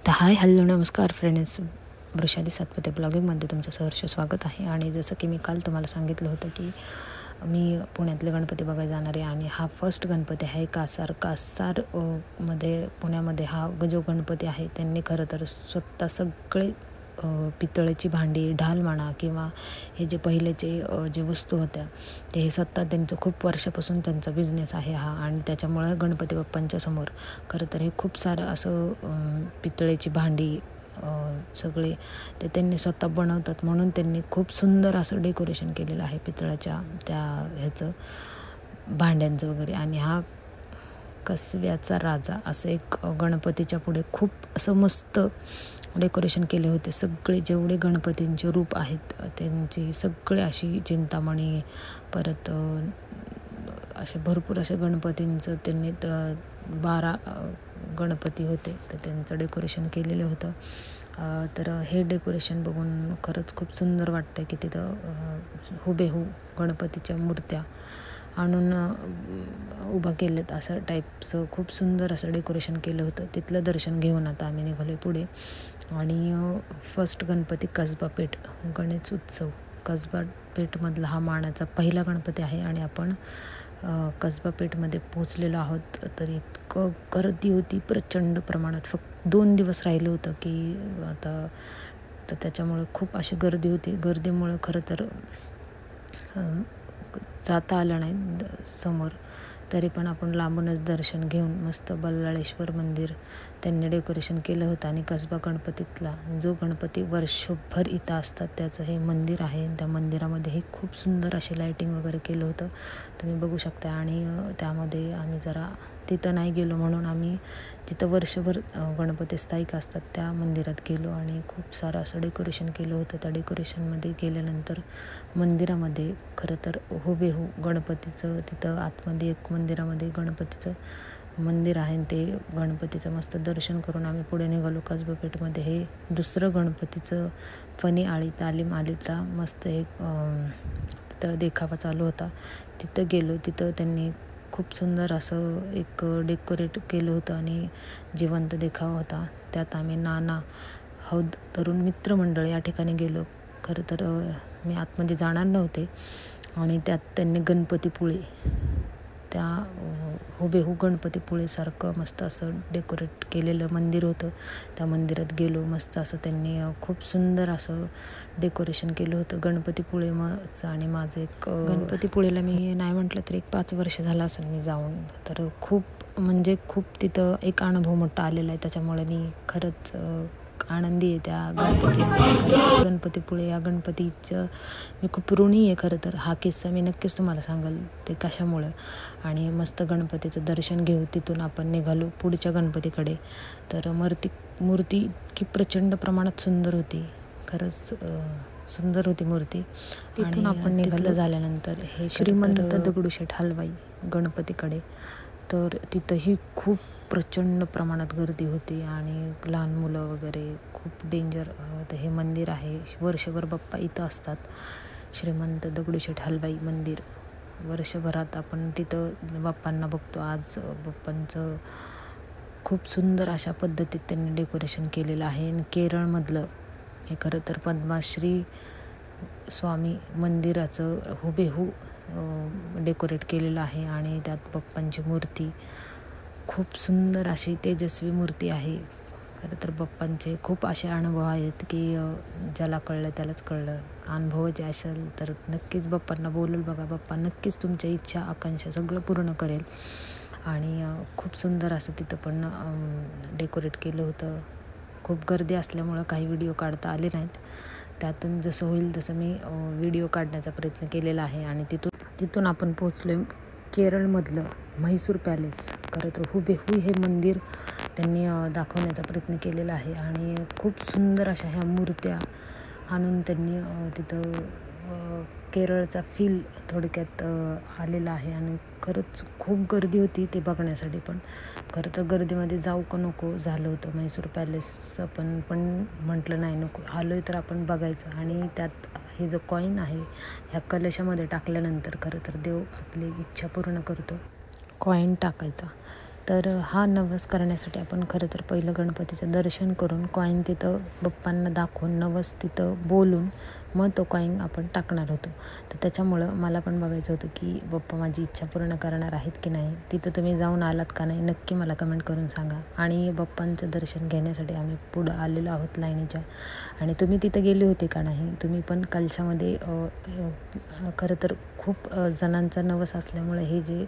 तर hi hello नमस्कार friends, Vrushali Satpute ब्लॉगिंगमध्ये तुमचं सहर्ष स्वागत आहे. आणि जसं की मी काल तुम्हाला सांगितलं होतं की मी पुण्यातले गणपती बघायला जाणार आहे आणि हा फर्स्ट गणपती आहे कासार मध्ये पुण्यामध्ये हा जो गणपती आहे त्यांनी खरं तर स्वतः सगळे पितळेची भांडी, ढाल म्हणा किंवा हे जे पहिलेचे जे वस्तू होत्या ते हे स्वतः त्यांचं खूप वर्षापासून त्यांचा बिझनेस आहे हा. आणि त्याच्यामुळं गणपती बाप्पांच्या समोर खरं तर हे खूप सारं असं पितळेची भांडी सगळे ते त्यांनी स्वतः बनवतात, म्हणून त्यांनी खूप सुंदर असं डेकोरेशन केलेलं आहे पितळाच्या त्या ह्याचं भांड्यांचं वगैरे. आणि हा कसव्याचा राजा असं एक गणपतीच्या पुढे खूप असं मस्त डेकोरेशन केले होते. सगळे जेवढे गणपतींचे रूप आहेत त्यांची सगळे अशी चिंतामणी, परत असे भरपूर असे गणपतींचं त्यांनी 12 गणपती होते तर त्यांचं डेकोरेशन केलेलं होतं. तर हे डेकोरेशन बघून खरंच खूप सुंदर वाटतं की तिथं हुबेहू गणपतीच्या मूर्त्या आणून उभा केलेत असं टाईपचं खूप सुंदर असं डेकोरेशन केलं होतं. तिथलं दर्शन घेऊन आता आम्ही निघालो पुढे. आणि फर्स्ट गणपती कसबा पेठ गणेश उत्सव कसबा पेठमधला हा मानाचा पहिला गणपती आहे. आणि आपण कसबा पेठमध्ये पोचलेलो आहोत. तर इतकं गर्दी होती प्रचंड प्रमाणात. फक्त 2 दिवस राहिलं होतं की आता, तर त्याच्यामुळं खूप अशी गर्दी होती. गर्दीमुळं खरं तर जाता आलं नाही समोर, तरी पण आपण लांबूनच दर्शन घेऊन मस्त बल्लाळेश्वर मंदिर त्यांनी डेकोरेशन केलं होतं. आणि कसबा गणपतीतला जो गणपती वर्षभर इथं असतात त्याचं हे मंदिर आहे. त्या मंदिरामध्ये हे खूप सुंदर असे लाईटिंग वगैरे केलं होतं, तुम्ही बघू शकता. आणि त्यामध्ये आम्ही जरा तिथं नाही गेलो म्हणून आम्ही जिथं वर्षभर गणपती स्थायिक असतात त्या मंदिरात गेलो आणि खूप सारं असं डेकोरेशन केलं होतं. त्या डेकोरेशनमध्ये गेल्यानंतर मंदिरामध्ये खरं तर हुबेहू गणपतीचं तिथं आतमध्ये एक मंदिरामध्ये गणपतीचं मंदिर आहे. ते गणपतीचं मस्त दर्शन करून आम्ही पुढे निघालो. कसबा पेठमध्ये हे दुसरं गणपतीचं फनी आळी तालीम आलीचा मस्त एक तिथं देखावा चालू होता. तिथं गेलो. तिथं त्यांनी खूप सुंदर असं एक डेकोरेट केलं होतं आणि जिवंत देखावा होता. त्यात आम्ही नाना हौद तरुण मित्रमंडळ या ठिकाणी गेलो. खरं तर मी आतमध्ये जाणार नव्हते. आणि त्यात त्यांनी गणपतीपुळे त्या हुबेहू गणपतीपुळेसारखं मस्त असं डेकोरेट केलेलं मंदिर होतं. त्या मंदिरात गेलो. मस्त असं त्यांनी खूप सुंदर असं डेकोरेशन केलं होतं. गणपतीपुळेचं आणि माझं एक गणपतीपुळेला मी नाही म्हटलं तरी एक 5 वर्ष झालं असेल मी जाऊन. तर खूप म्हणजे खूप तिथं एक अनुभव मोठा आलेला आहे. त्याच्यामुळे मी खरंच आनंदी आहे त्या गणपतीचा. खरं तर गणपतीपुळे या गणपतीचं मी खूप ऋणी आहे. खरं तर हा किस्सा मी नक्कीच तुम्हाला सांगेल ते कशामुळं. आणि मस्त गणपतीचं दर्शन घेऊ. तिथून आपण निघालो पुढच्या गणपतीकडे. तर मूर्ती इतकी प्रचंड प्रमाणात सुंदर होती. खरंच सुंदर होती मूर्ती. तिथून आपण निघालं झाल्यानंतर हे श्रीमंत दगडूशेठ हलवाई गणपतीकडे. तर तिथंही खूप प्रचंड प्रमाणात गर्दी होती आणि लहान मुलं वगैरे खूप डेंजर. तर हे मंदिर आहे. वर्षभर बाप्पा इथं असतात. श्रीमंत दगडूशेठ हलवाई मंदिर वर्षभरात आपण तिथं बाप्पांना बघतो. आज बाप्पांचं खूप सुंदर अशा पद्धतीत त्यांनी डेकोरेशन केलेलं आहे. आणि केरळमधलं हे खरं तर पद्माश्री स्वामी मंदिराचं हुबेहू डेकोरेट केलेलं आहे. आणि त्यात बाप्पांची मूर्ती खूप सुंदर अशी तेजस्वी मूर्ती आहे. खरं तर बाप्पांचे खूप असे अनुभव आहेत की ज्याला कळलं त्यालाच कळलं. अनुभवाचे असेल तर नक्कीच बाप्पांना बोलून बघा. बाप्पा नक्कीच तुमच्या इच्छा आकांक्षा सगळं पूर्ण करेल. आणि खूप सुंदर असं तिथं पण डेकोरेट केलं होतं. खूप गर्दी असल्यामुळं काही व्हिडिओ काढता आले नाहीत. त्यातून जसं होईल तसं मी व्हिडिओ काढण्याचा प्रयत्न केलेला आहे. आणि तिथून आपण पोचलो केरळमधलं म्हैसूर पॅलेस. खरं तर हुबेहू हे मंदिर त्यांनी दाखवण्याचा प्रयत्न केलेला आहे. आणि खूप सुंदर अशा ह्या मूर्त्या आणून त्यांनी तिथं केरळचा फील थोडक्यात आलेला आहे. आणि खरंच खूप गर्दी होती ते बघण्यासाठी. पण खरं तर गर्दीमध्ये जाऊ का नको झालं होतं. म्हैसूर पॅलेस आपण पण म्हटलं नाही नको, आलोय तर आपण बघायचं. आणि त्यात हे जो कॉईन आहे ह्या कलशामध्ये टाकल्यानंतर खरं तर देव आपली इच्छा पूर्ण करतो. कॉईन टाकायचा तर हा नवस करण्यासाठी आपण खरं तर पहिलं गणपतीचं दर्शन करून कॉईन तिथं बाप्पांना दाखवून नवस तिथं बोलून मग तो कॉईन आपण टाकणार होतो. तर त्याच्यामुळं मला पण बघायचं होतं की बाप्पा माझी इच्छा पूर्ण करणार आहेत की नाही. तिथं तुम्ही जाऊन आलात का नाही नक्की मला कमेंट करून सांगा. आणि बाप्पांचं दर्शन घेण्यासाठी आम्ही पुढं आलेलो आहोत लाईनीच्या. आणि तुम्ही तिथं गेले होते का नाही. तुम्ही पण कलशामध्ये खरं तर खूप जणांचा नवस असल्यामुळे हे जे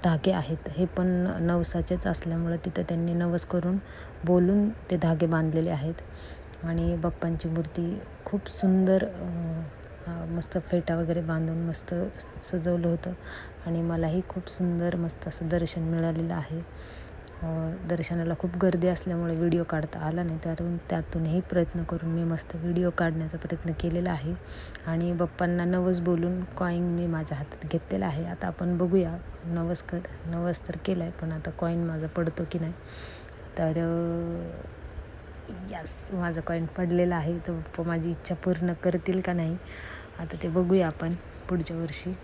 धागे आहेत हे पण नवसाचेच असल्यामुळं तिथं त्यांनी नवस करून बोलून ते धागे बांधलेले आहेत. आणि बाप्पांची मूर्ती खूप सुंदर मस्त फेटा वगैरे बांधून मस्त सजवलं होतं. आणि मलाही खूप सुंदर मस्त असं दर्शन मिळालेलं आहे. दर्शनाला खूप गर्दी असल्यामुळे व्हिडिओ काढता आला नाही, त्यातूनही प्रयत्न करून मी मस्त व्हिडिओ काढण्याचा प्रयत्न केलेला आहे. आणि बाप्पांना नवस बोलून कॉईन मी माझ्या हातात घेतलेला आहे. आता आपण बघूया नवस तर केला आहे, पण आता कॉईन माझा पडतो की नाही. तर यस, माझा कॉईन पडलेला आहे. तर बाप्पा माझी इच्छा पूर्ण करतील का नाही आता ते बघूया आपण पुढच्या वर्षी.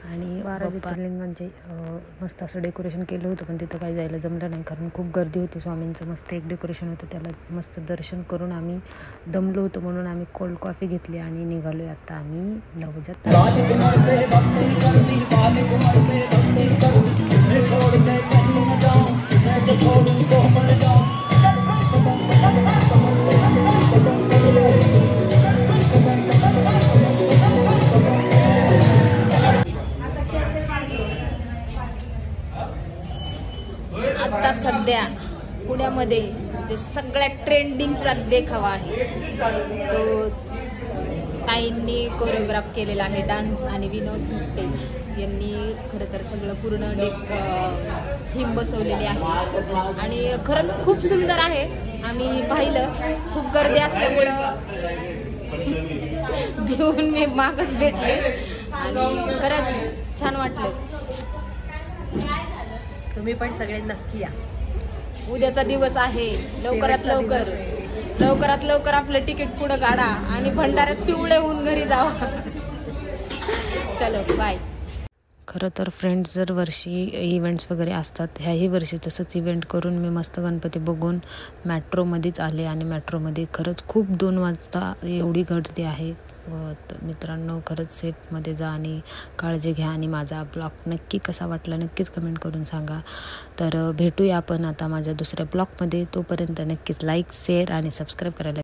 आणि 12 ज्योतिर्लिंगांचे मस्त असं डेकोरेशन केलं होतं, पण तिथं काही जायला जमलं नाही कारण खूप गर्दी होती. स्वामींचं मस्त एक डेकोरेशन होतं, त्याला मस्त दर्शन करून आम्ही दमलो होतो म्हणून आम्ही कोल्ड कॉफी घेतली आणि निघालो आहे आता आम्ही नवजात. आता सध्या पुण्यामध्ये जे सगळ्यात ट्रेंडिंगचा देखावा आहे तो ताईंनी कोरिओग्राफ केलेला आहे डान्स. आणि विनोद भुट्टे यांनी खरं तर सगळं पूर्ण थीम बसवलेली आहे आणि खरंच खूप सुंदर आहे. आम्ही पाहिलं, खूप गर्दी असल्यामुळं भिवून मी मागच भेटले आणि खरंच छान वाटलं. तुम्ही पण सगळे नक्की या. उद्याचा दिवस आहे, लवकरात लवकर आपलं तिकीट पुढं काढा आणि भंडाऱ्यात पिवळे होऊन घरी जावा. चलो बाय. खरं तर फ्रेंड्स दरवर्षी इव्हेंट्स वगैरे असतात. ह्याही वर्षी तसंच इव्हेंट करून मी मस्त गणपती बघून मेट्रोमध्येच आले आणि मेट्रोमध्ये खरंच खूप 2 वाजता एवढी गर्दी आहे. मित्रांनो खरंच सेफमध्ये जा आणि काळजी घ्या. आणि माझा ब्लॉग नक्की कसा वाटला नक्कीच कमेंट करून सांगा. तर भेटूया आपण आता माझ्या दुसऱ्या ब्लॉगमध्ये. तोपर्यंत नक्कीच लाईक शेअर आणि सबस्क्राईब करायला